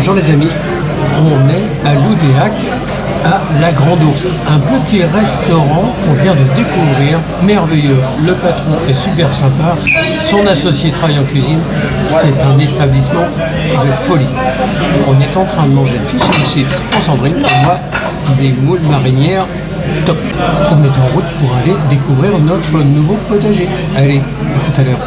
Bonjour les amis, on est à Loudéac, à La Grande Ourse, un petit restaurant qu'on vient de découvrir, merveilleux. Le patron est super sympa, son associé travaille en cuisine, c'est un établissement de folie. On est en train de manger un fish and chips en Sandrine et moi des moules marinières top. On est en route pour aller découvrir notre nouveau potager. Allez, à tout à l'heure.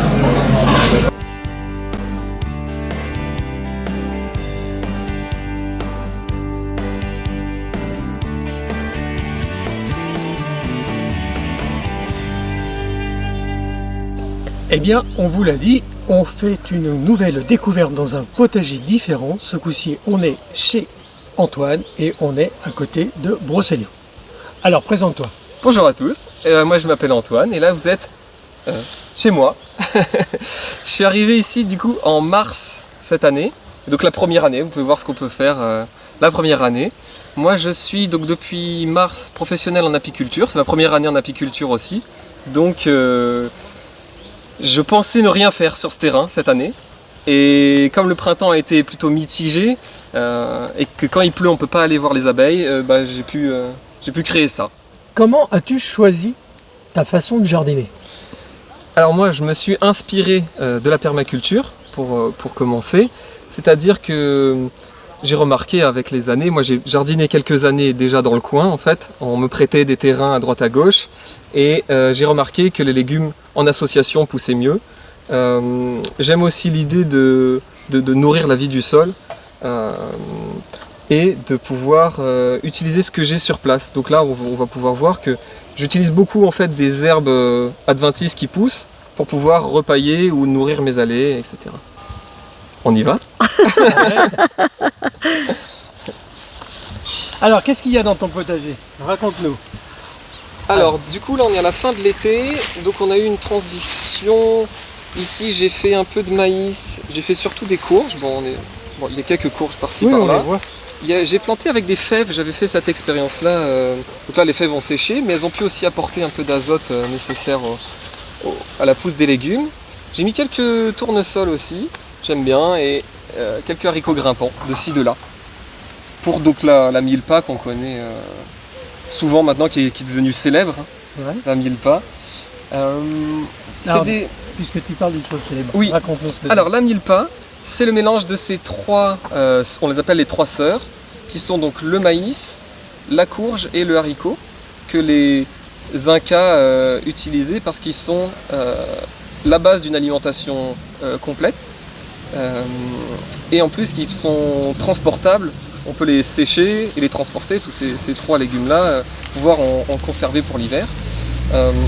Eh bien, on vous l'a dit, on fait une nouvelle découverte dans un potager différent. Ce coup-ci, on est chez Antoine et on est à côté de Brocéliande. Alors, présente-toi. Bonjour à tous, moi je m'appelle Antoine et là vous êtes chez moi. Je suis arrivé ici du coup en mars cette année, donc la première année, vous pouvez voir ce qu'on peut faire la première année. Moi je suis donc depuis mars professionnel en apiculture, c'est ma première année en apiculture aussi, donc je pensais ne rien faire sur ce terrain cette année, et comme le printemps a été plutôt mitigé, et que quand il pleut on ne peut pas aller voir les abeilles, j'ai pu créer ça. Comment as-tu choisi ta façon de jardiner? Alors moi je me suis inspiré de la permaculture pour commencer, c'est-à-dire que j'ai remarqué avec les années, moi j'ai jardiné quelques années déjà dans le coin en fait, on me prêtait des terrains à droite à gauche, et j'ai remarqué que les légumes en association poussaient mieux. J'aime aussi l'idée de nourrir la vie du sol et de pouvoir utiliser ce que j'ai sur place. Donc là on va pouvoir voir que j'utilise beaucoup en fait des herbes adventices qui poussent pour pouvoir repailler ou nourrir mes allées, etc. On y va? Alors, qu'est-ce qu'il y a dans ton potager? Raconte-nous. Alors, du coup, là, on est à la fin de l'été, donc on a eu une transition. Ici, j'ai fait un peu de maïs, j'ai fait surtout des courges. Bon, il y a quelques courges par-ci, Oui, par-là. J'ai planté avec des fèves, j'avais fait cette expérience-là. Donc là, les fèves ont séché, mais elles ont pu aussi apporter un peu d'azote nécessaire à la pousse des légumes. J'ai mis quelques tournesols aussi, j'aime bien, et quelques haricots grimpants, de ci, de là. Pour donc la mille-pas qu'on connaît souvent maintenant, qui est devenue célèbre, hein, la mille-pas. Puisque tu parles d'une chose célèbre, oui. Raconte-nous ce que Alors la mille-pas, c'est le mélange de ces trois, on les appelle les trois sœurs, qui sont donc le maïs, la courge et le haricot, que les Incas utilisaient parce qu'ils sont la base d'une alimentation complète, et en plus qu'ils sont transportables. On peut les sécher et les transporter, tous ces trois légumes-là, pouvoir en conserver pour l'hiver.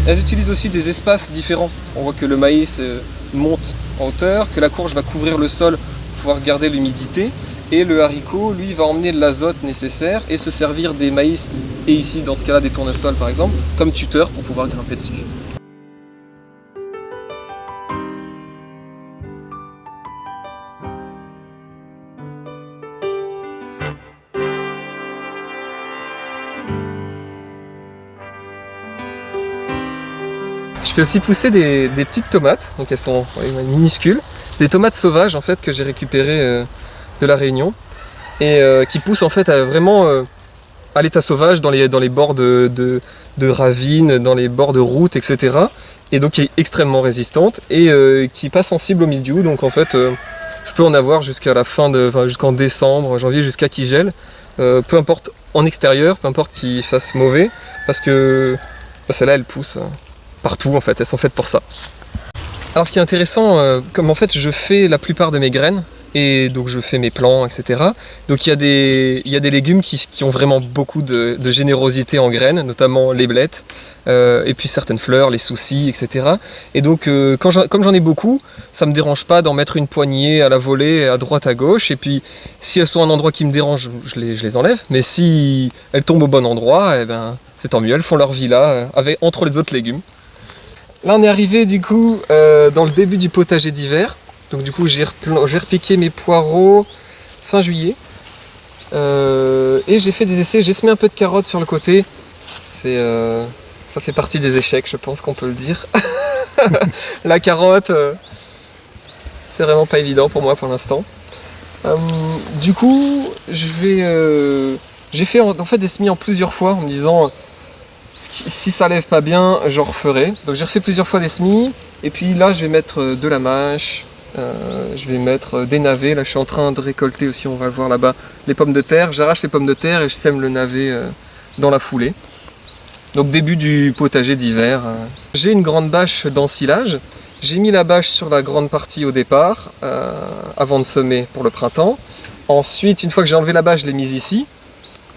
Elles utilisent aussi des espaces différents. On voit que le maïs monte en hauteur, que la courge va couvrir le sol pour pouvoir garder l'humidité, et le haricot, lui, va emmener de l'azote nécessaire et se servir des maïs, et ici, dans ce cas-là, des tournesols par exemple, comme tuteur pour pouvoir grimper dessus. Je fais aussi pousser des petites tomates, donc elles sont minuscules. C'est des tomates sauvages en fait que j'ai récupérées de la Réunion et qui poussent en fait vraiment à l'état sauvage dans les bords de ravines, dans les bords de routes, etc. Et donc qui est extrêmement résistante et qui n'est pas sensible au mildiou. Donc en fait, je peux en avoir jusqu'à la jusqu'en décembre, janvier, jusqu'à qu'il gèle. Peu importe en extérieur, peu importe qu'il fasse mauvais, parce que celle-là elle pousse partout en fait, elles sont faites pour ça. Alors ce qui est intéressant, comme en fait je fais la plupart de mes graines, et donc je fais mes plants, etc. Donc il y a des légumes qui ont vraiment beaucoup de générosité en graines, notamment les blettes, et puis certaines fleurs, les soucis, etc. Et donc comme j'en ai beaucoup, ça me dérange pas d'en mettre une poignée à la volée, à droite, à gauche, et puis si elles sont à un endroit qui me dérange, je les enlève, mais si elles tombent au bon endroit, eh ben, c'est tant mieux, elles font leur vie là, entre les autres légumes. Là on est arrivé du coup dans le début du potager d'hiver. Donc du coup j'ai repiqué mes poireaux fin juillet. Et j'ai fait des essais, j'ai semé un peu de carottes sur le côté. Ça fait partie des échecs, je pense qu'on peut le dire. La carotte, c'est vraiment pas évident pour moi pour l'instant. Du coup, j'ai fait en fait des semis en plusieurs fois en me disant si ça lève pas bien, j'en referai. Donc j'ai refait plusieurs fois des semis et puis là je vais mettre de la mâche, je vais mettre des navets. Là je suis en train de récolter aussi, on va le voir là-bas, les pommes de terre. J'arrache les pommes de terre et je sème le navet dans la foulée. Donc début du potager d'hiver. J'ai une grande bâche d'ensilage. J'ai mis la bâche sur la grande partie au départ, avant de semer pour le printemps. Ensuite, une fois que j'ai enlevé la bâche, je l'ai mise ici.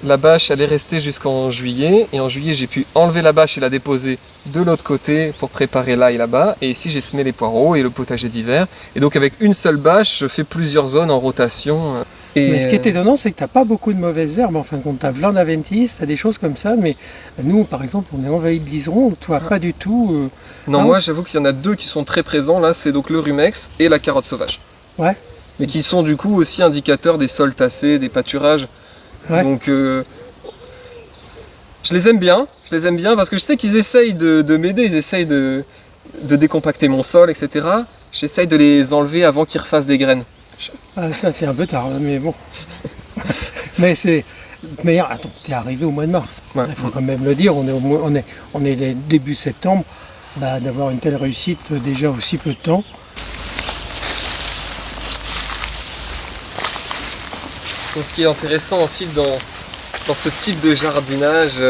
La bâche, elle est restée jusqu'en juillet. Et en juillet, j'ai pu enlever la bâche et la déposer de l'autre côté pour préparer l'ail là-bas. Et ici, j'ai semé les poireaux et le potager d'hiver. Et donc avec une seule bâche, je fais plusieurs zones en rotation. Mais ce qui est étonnant, c'est que tu n'as pas beaucoup de mauvaises herbes. En fin de compte, tu as plein d'adventices, tu as des choses comme ça. Mais nous, par exemple, on est envahi de liserons. Toi, pas du tout. Non, moi, j'avoue qu'il y en a deux qui sont très présents. Là, c'est donc le rumex et la carotte sauvage. Ouais. Mais qui sont du coup aussi indicateurs des sols tassés, des pâturages. Ouais. Donc je les aime bien parce que je sais qu'ils essayent de m'aider, ils essayent de décompacter mon sol, etc. J'essaye de les enlever avant qu'ils refassent des graines. Ah, ça, c'est un peu tard, mais bon. Mais attends, t'es arrivé au mois de mars. Ouais. Il faut quand même le dire, on est début septembre. D'avoir une telle réussite déjà aussi peu de temps. Donc, ce qui est intéressant aussi dans ce type de jardinage,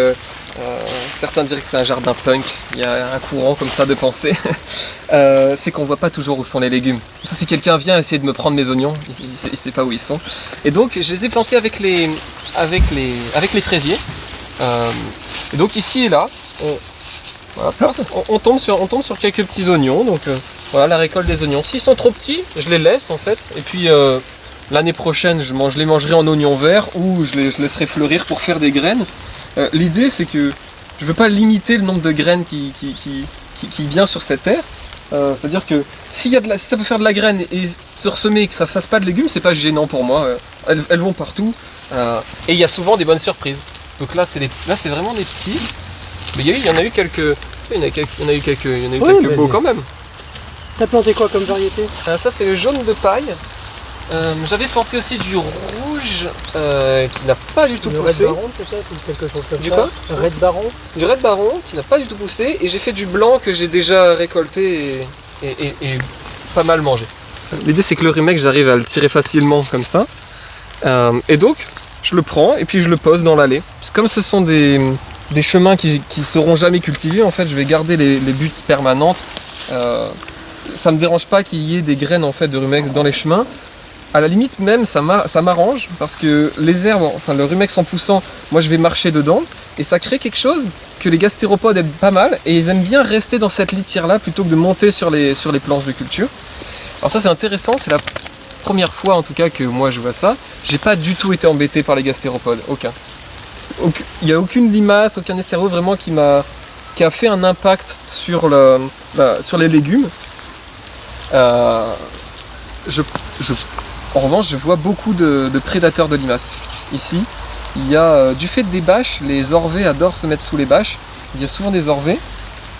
certains diraient que c'est un jardin punk, il y a un courant comme ça de pensée, c'est qu'on ne voit pas toujours où sont les légumes. Ça, si quelqu'un vient essayer de me prendre mes oignons, il ne sait pas où ils sont. Et donc je les ai plantés avec les fraisiers. Et donc ici et là, on tombe sur quelques petits oignons. Donc voilà la récolte des oignons. S'ils sont trop petits, je les laisse en fait. Et puis l'année prochaine, je les mangerai en oignons verts ou je laisserai fleurir pour faire des graines. L'idée, c'est que je ne veux pas limiter le nombre de graines qui vient sur cette terre. C'est-à-dire que si ça peut faire de la graine et se ressemer et que ça ne fasse pas de légumes, c'est pas gênant pour moi. Elles vont partout. Et il y a souvent des bonnes surprises. Donc là, c'est vraiment des petits. Mais il y en a eu quelques. Il y en a eu quelques beaux quand même. T'as planté quoi comme variété? Ça, c'est le jaune de paille. J'avais planté aussi du rouge qui n'a pas du tout poussé. Red Baron peut-être ou quelque chose comme ça. Du quoi? Red Baron. Du Red Baron qui n'a pas du tout poussé et j'ai fait du blanc que j'ai déjà récolté et pas mal mangé. L'idée c'est que le rumex j'arrive à le tirer facilement comme ça. Et donc je le prends et puis je le pose dans l'allée. Comme ce sont des chemins qui seront jamais cultivés, en fait je vais garder les buttes permanentes. Ça me dérange pas qu'il y ait des graines en fait de rumex dans les chemins. À la limite même ça m'arrange parce que les herbes, enfin le rumex en poussant, moi je vais marcher dedans et ça crée quelque chose que les gastéropodes aiment pas mal et ils aiment bien rester dans cette litière là plutôt que de monter sur les planches de culture. Alors ça c'est intéressant, c'est la première fois en tout cas que moi je vois ça. J'ai pas du tout été embêté par les gastéropodes, aucun. Il n'y a aucune limace, aucun escargot vraiment qui a fait un impact sur les légumes. En revanche, je vois beaucoup de prédateurs de limaces. Ici, il y a du fait des bâches, les orvets adorent se mettre sous les bâches. Il y a souvent des orvets.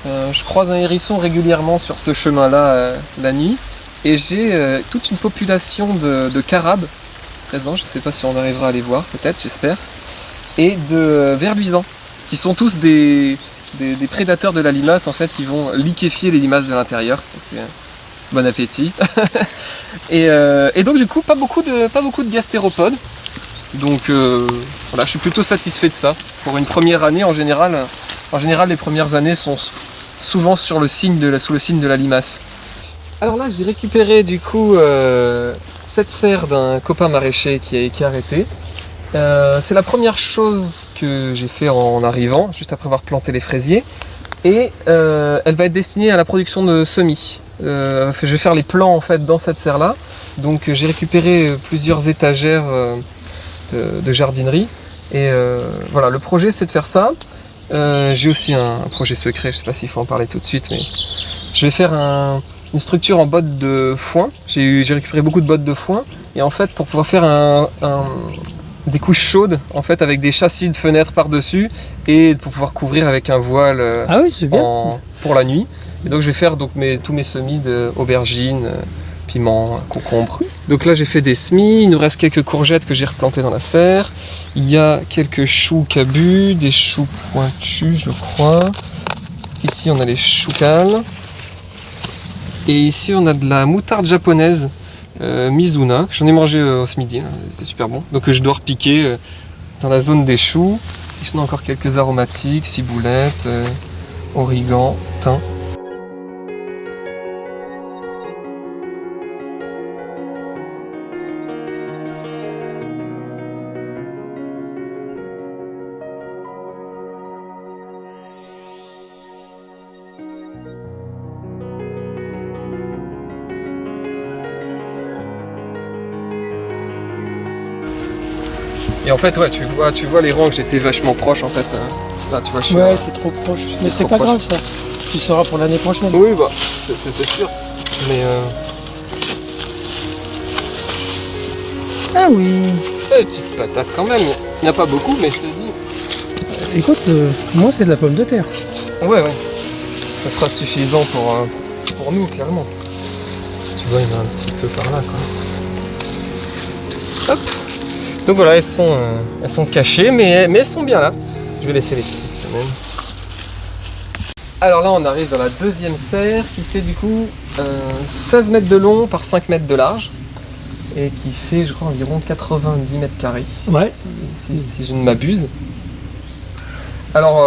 Je croise un hérisson régulièrement sur ce chemin-là la nuit. Et j'ai toute une population de carabes présents. Je ne sais pas si on arrivera à les voir, peut-être, j'espère. Et de vers luisants, qui sont tous des prédateurs de la limace, en fait, qui vont liquéfier les limaces de l'intérieur. Bon appétit. et donc du coup pas beaucoup de gastéropodes. Donc voilà, je suis plutôt satisfait de ça. Pour une première année en général les premières années sont souvent sous le signe de la limace. Alors là j'ai récupéré du coup cette serre d'un copain maraîcher qui est arrêté. C'est la première chose que j'ai fait en arrivant, juste après avoir planté les fraisiers. Et elle va être destinée à la production de semis. Je vais faire les plants en fait dans cette serre là. Donc j'ai récupéré plusieurs étagères de jardinerie. Et voilà, le projet c'est de faire ça. J'ai aussi un projet secret, je ne sais pas s'il faut en parler tout de suite, mais je vais faire une structure en bottes de foin. J'ai récupéré beaucoup de bottes de foin. Et en fait pour pouvoir faire des couches chaudes en fait avec des châssis de fenêtres par-dessus et pour pouvoir couvrir avec un voile Ah oui, c'est bien. pour la nuit. Et donc je vais faire tous mes semis d'aubergines, piment, concombre. Donc là j'ai fait des semis, il nous reste quelques courgettes que j'ai replantées dans la serre. Il y a quelques choux cabus, des choux pointus je crois. Ici on a les choux cales. Et ici on a de la moutarde japonaise Mizuna, que j'en ai mangé ce midi, là. C'était super bon. Donc je dois repiquer dans la zone des choux. Ici on a encore quelques aromatiques, ciboulette, origan, thym. Et en fait, ouais, tu vois les rangs que j'étais vachement proche en fait. Là, tu vois, je suis Ouais, c'est trop proche. Mais c'est pas grave ça. Tu sauras pour l'année prochaine. Oui, bah, c'est sûr. Mais Ah oui. des petites patates quand même. Il n'y en a pas beaucoup, mais je te dis. Écoute, moi c'est de la pomme de terre. Ouais. Ça sera suffisant pour nous, clairement. Tu vois, il y en a un petit peu par là, quoi. Hop. Donc voilà, elles sont cachées, mais elles sont bien là. Je vais laisser les petites quand même. Alors là, on arrive dans la deuxième serre qui fait du coup 16 mètres de long par 5 mètres de large et qui fait, je crois, environ 90 mètres carrés. Ouais. Si je ne m'abuse. Alors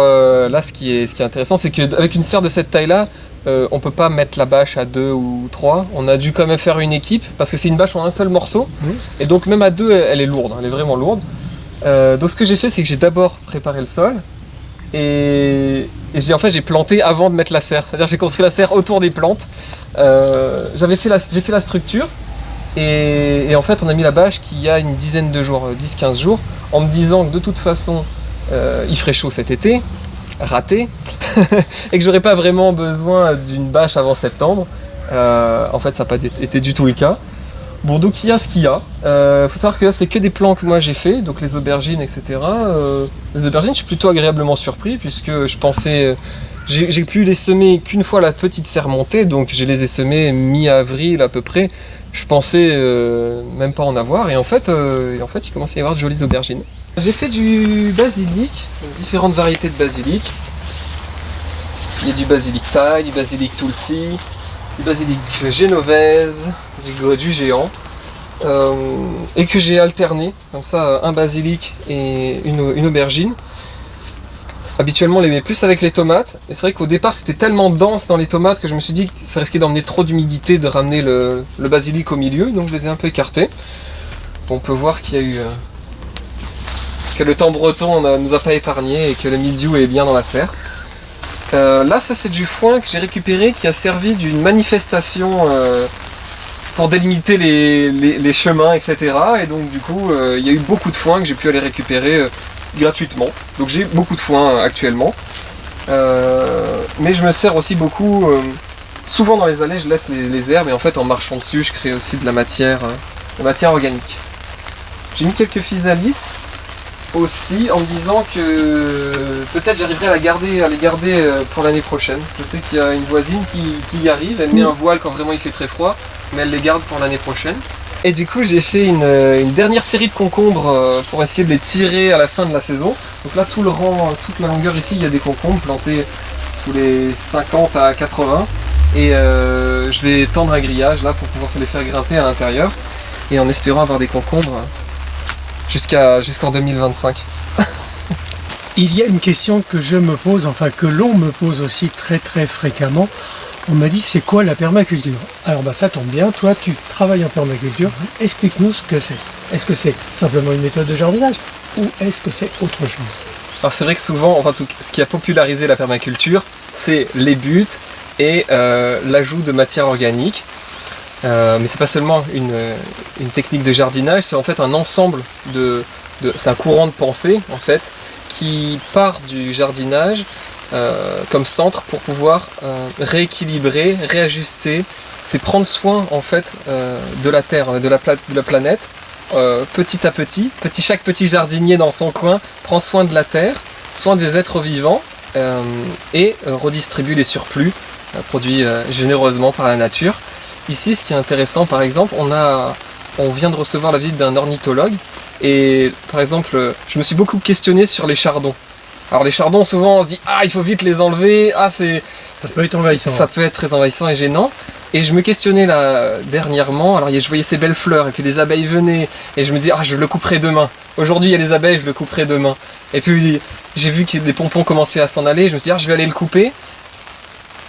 là, ce qui est intéressant, c'est qu'avec une serre de cette taille-là, on peut pas mettre la bâche à 2 ou 3. On a dû quand même faire une équipe parce que c'est une bâche en un seul morceau. Et donc même à 2, elle est lourde, elle est vraiment lourde. Donc ce que j'ai fait, c'est que j'ai d'abord préparé le sol et j'ai planté avant de mettre la serre. C'est-à-dire j'ai construit la serre autour des plantes. J'ai fait la structure et en fait on a mis la bâche qui y a une dizaine de jours, 10-15 jours, en me disant que de toute façon il ferait chaud cet été. Raté et que j'aurais pas vraiment besoin d'une bâche avant septembre. En fait ça n'a pas été du tout le cas. Bon, donc il y a ce qu'il y a. Faut savoir que là c'est que des plants que moi j'ai fait, donc les aubergines, etc. Les aubergines, je suis plutôt agréablement surpris puisque je pensais j'ai pu les semer qu'une fois la petite serre montée, donc je les ai semés mi-avril à peu près. Je pensais même pas en avoir et en fait il commence à y avoir de jolies aubergines. J'ai fait du basilic, différentes variétés de basilic. Il y a du basilic thaï, du basilic tulsi, du basilic génovese, du géant. Et que j'ai alterné, comme ça, un basilic et une aubergine. Habituellement, on les met plus avec les tomates. Et c'est vrai qu'au départ, c'était tellement dense dans les tomates que je me suis dit que ça risquait d'emmener trop d'humidité, de ramener le basilic au milieu. Donc je les ai un peu écartés. On peut voir qu'il y a eu... que le temps breton ne nous a pas épargné et que le mildiou est bien dans la serre. Là, ça c'est du foin que j'ai récupéré qui a servi d'une manifestation pour délimiter les chemins, etc. Et donc du coup, il y a eu beaucoup de foin que j'ai pu aller récupérer gratuitement. Donc j'ai beaucoup de foin actuellement. Mais je me sers aussi beaucoup... souvent dans les allées, je laisse les herbes et en fait en marchant dessus, je crée aussi de la matière organique. J'ai mis quelques physalis aussi en me disant que peut-être j'arriverai à les garder pour l'année prochaine. Je sais qu'il y a une voisine qui y arrive, elle met un voile quand vraiment il fait très froid, mais elle les garde pour l'année prochaine. Et du coup j'ai fait une dernière série de concombres pour essayer de les tirer à la fin de la saison. Donc là tout le rang, toute la longueur ici, il y a des concombres plantés tous les 50 à 80. Et je vais tendre un grillage là pour pouvoir les faire grimper à l'intérieur. Et en espérant avoir des concombres jusqu'en 2025. Il y a une question que je me pose, enfin que l'on me pose aussi très très fréquemment. On m'a dit c'est quoi la permaculture? Alors bah ça tombe bien, toi tu travailles en permaculture, explique-nous ce que c'est. Est-ce que c'est simplement une méthode de jardinage ou est-ce que c'est autre chose? Alors c'est vrai que souvent, enfin ce qui a popularisé la permaculture, c'est les buts et l'ajout de matière organique. Mais c'est pas seulement une technique de jardinage, c'est en fait un ensemble c'est un courant de pensée en fait qui part du jardinage comme centre pour pouvoir rééquilibrer, réajuster. C'est prendre soin en fait de la terre, de la planète petit à petit. Chaque petit jardinier dans son coin prend soin de la terre, soin des êtres vivants et redistribue les surplus produits généreusement par la nature. ici, ce qui est intéressant, par exemple, on vient de recevoir la visite d'un ornithologue. Et par exemple, je me suis beaucoup questionné sur les chardons. Alors les chardons, souvent on se dit « Ah, il faut vite les enlever, Ça peut être envahissant. Ça peut être très envahissant et gênant. » Et je me questionnais là dernièrement, alors je voyais ces belles fleurs et puis les abeilles venaient et je me dis « Ah, je le couperai demain. Aujourd'hui il y a les abeilles, je le couperai demain. » Et puis j'ai vu que les pompons commençaient à s'en aller, je me suis dit « Ah, je vais aller le couper. »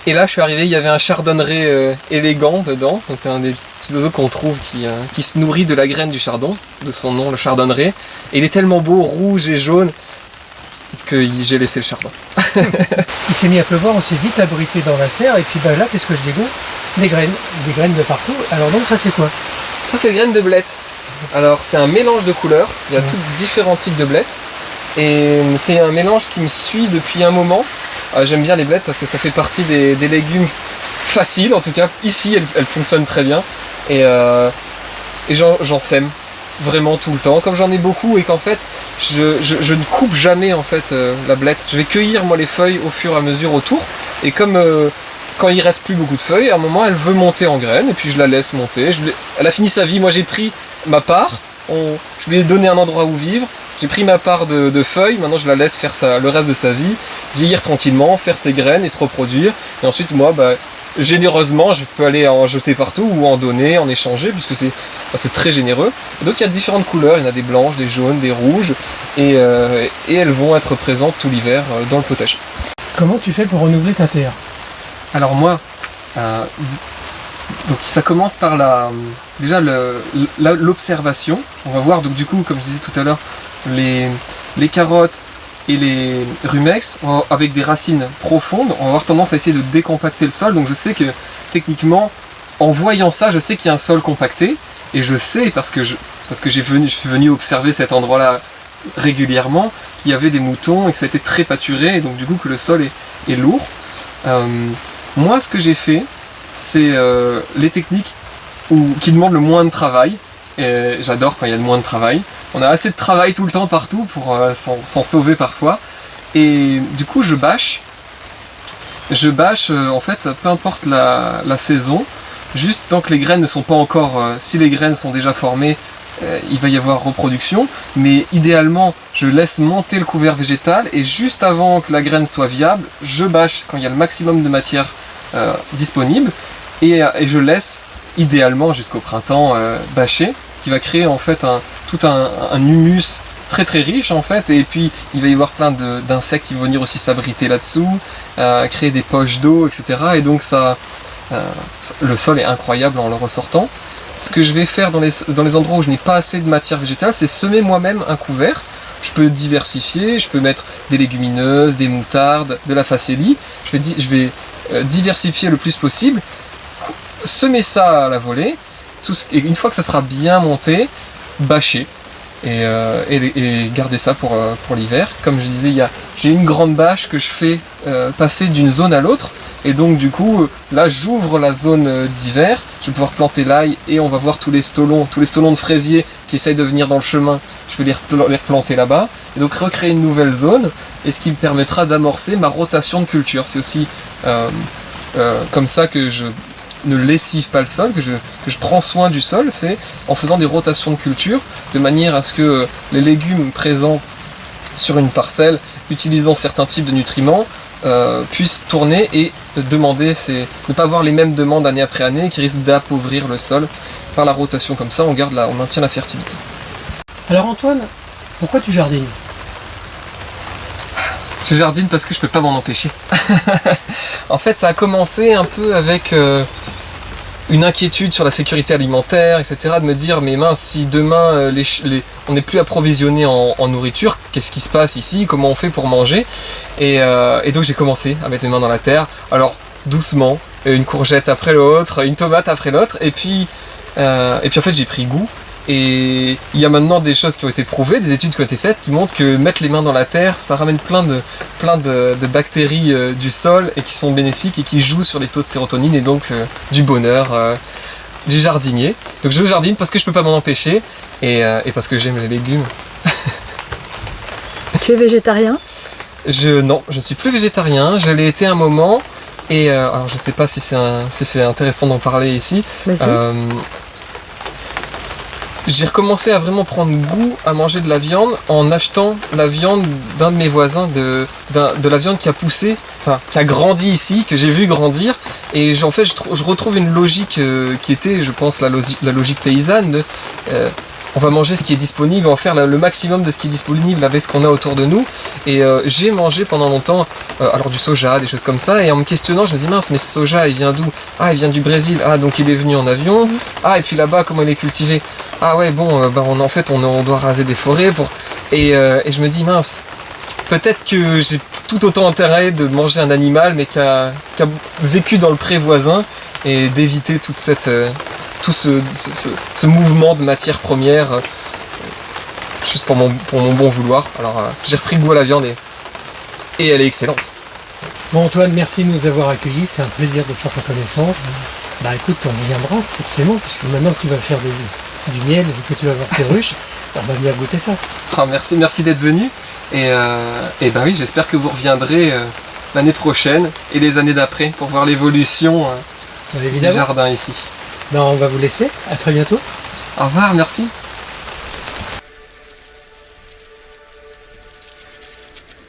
Et là je suis arrivé, il y avait un chardonneret élégant dedans, donc un des petits oiseaux qu'on trouve qui se nourrit de la graine du chardon, de son nom, le chardonneret. Et il est tellement beau, rouge et jaune, que j'ai laissé le chardon. Il s'est mis à pleuvoir, on s'est vite abrité dans la serre, et puis là, qu'est-ce que je dégoûte? Des graines de partout. Alors donc ça c'est quoi? Ça c'est des graines de blettes. Alors c'est un mélange de couleurs, il y a tous différents types de blettes. Et c'est un mélange qui me suit depuis un moment. J'aime bien les blettes parce que ça fait partie des légumes faciles, en tout cas ici elles fonctionnent très bien. Et j'en sème vraiment tout le temps, comme j'en ai beaucoup et qu'en fait je ne coupe jamais en fait la blette. Je vais cueillir moi les feuilles au fur et à mesure autour, et comme quand il reste plus beaucoup de feuilles, à un moment elle veut monter en graines et puis je la laisse monter. Elle a fini sa vie, moi j'ai pris ma part, je lui ai donné un endroit où vivre, j'ai pris ma part de feuilles, maintenant je la laisse faire le reste de sa vie, vieillir tranquillement, faire ses graines et se reproduire, et ensuite moi généreusement je peux aller en jeter partout ou en donner, en échanger, puisque c'est très généreux. Et donc il y a différentes couleurs, il y en a des blanches, des jaunes, des rouges, et elles vont être présentes tout l'hiver dans le potager. Comment tu fais pour renouveler ta terre? Alors moi, donc ça commence par déjà l'observation. On va voir donc du coup, comme je disais tout à l'heure, les carottes et les rumex avec des racines profondes, on va avoir tendance à essayer de décompacter le sol. Donc je sais que techniquement, en voyant ça, je sais qu'il y a un sol compacté, et je sais parce que je suis venu observer cet endroit-là régulièrement, qu'il y avait des moutons et que ça a été très pâturé, et donc du coup que le sol est lourd. Moi, ce que j'ai fait, c'est les techniques qui demandent le moins de travail. Et j'adore quand il y a le moins de travail. On a assez de travail tout le temps partout pour s'en sauver parfois. Et du coup, je bâche. En fait, peu importe la saison, juste tant que les graines ne sont pas encore... si les graines sont déjà formées, il va y avoir reproduction. Mais idéalement, je laisse monter le couvert végétal, et juste avant que la graine soit viable, je bâche quand il y a le maximum de matière disponible. Et je laisse idéalement jusqu'au printemps bâcher, qui va créer en fait tout un humus très très riche en fait, et puis il va y avoir plein d'insectes qui vont venir aussi s'abriter là-dessous, créer des poches d'eau, etc. Et donc le sol est incroyable en le ressortant. Ce que je vais faire dans les endroits où je n'ai pas assez de matière végétale, c'est semer moi-même un couvert. Je peux diversifier, je peux mettre des légumineuses, des moutardes, de la facélie. Je vais diversifier le plus possible, semer ça à la volée, et une fois que ça sera bien monté, bâcher et garder ça pour l'hiver. Comme je disais, j'ai une grande bâche que je fais passer d'une zone à l'autre, et donc du coup là j'ouvre la zone d'hiver, je vais pouvoir planter l'ail, et on va voir tous les stolons de fraisiers qui essayent de venir dans le chemin, je vais les replanter là-bas, et donc recréer une nouvelle zone, et ce qui me permettra d'amorcer ma rotation de culture. C'est aussi comme ça que je ne lessive pas le sol, que je prends soin du sol, c'est en faisant des rotations de culture, de manière à ce que les légumes présents sur une parcelle, utilisant certains types de nutriments, puissent tourner et ne pas avoir les mêmes demandes année après année qui risquent d'appauvrir le sol. Par la rotation comme ça, on maintient la fertilité. Alors Antoine, pourquoi tu jardines? Je jardine parce que je peux pas m'en empêcher. En fait, ça a commencé un peu avec une inquiétude sur la sécurité alimentaire, etc. De me dire, mais mince, si demain on n'est plus approvisionné en nourriture, qu'est-ce qui se passe ici? Comment on fait pour manger? Et donc j'ai commencé à mettre mes mains dans la terre. Alors doucement, une courgette après l'autre, une tomate après l'autre, et puis en fait j'ai pris goût. Et il y a maintenant des choses qui ont été prouvées, des études qui ont été faites qui montrent que mettre les mains dans la terre, ça ramène plein de bactéries du sol, et qui sont bénéfiques et qui jouent sur les taux de sérotonine, et donc du bonheur du jardinier. Donc je jardine parce que je peux pas m'en empêcher, et parce que j'aime les légumes. Tu es végétarien? Non, je ne suis plus végétarien. Je l'ai été un moment, Et alors je sais pas si c'est intéressant d'en parler ici. J'ai recommencé à vraiment prendre goût à manger de la viande en achetant la viande d'un de mes voisins, de la viande qui a poussé, enfin qui a grandi ici, que j'ai vu grandir. Et en fait je retrouve une logique qui était, je pense, la logique paysanne de on va manger ce qui est disponible, on va faire le maximum de ce qui est disponible avec ce qu'on a autour de nous. Et j'ai mangé pendant longtemps alors du soja, des choses comme ça, et en me questionnant, je me dis mince, mais ce soja il vient d'où? Ah, il vient du Brésil, ah donc il est venu en avion, ah et puis là-bas comment il est cultivé? Ah ouais bon, en fait on doit raser des forêts pour... Et je me dis mince, peut-être que j'ai tout autant intérêt de manger un animal mais qui a vécu dans le pré voisin, et d'éviter toute cette... tout ce mouvement de matière première juste pour mon bon vouloir. Alors j'ai repris goût à la viande et elle est excellente. Bon Antoine, merci de nous avoir accueillis, c'est un plaisir de faire ta connaissance. Bah écoute, on viendra forcément, puisque maintenant que tu vas faire du miel et que tu vas voir tes ruches, on va venir goûter ça. Ah, merci d'être venu, et bah oui, j'espère que vous reviendrez l'année prochaine et les années d'après pour voir l'évolution du jardin ici. Ben, on va vous laisser, à très bientôt. Au revoir, merci.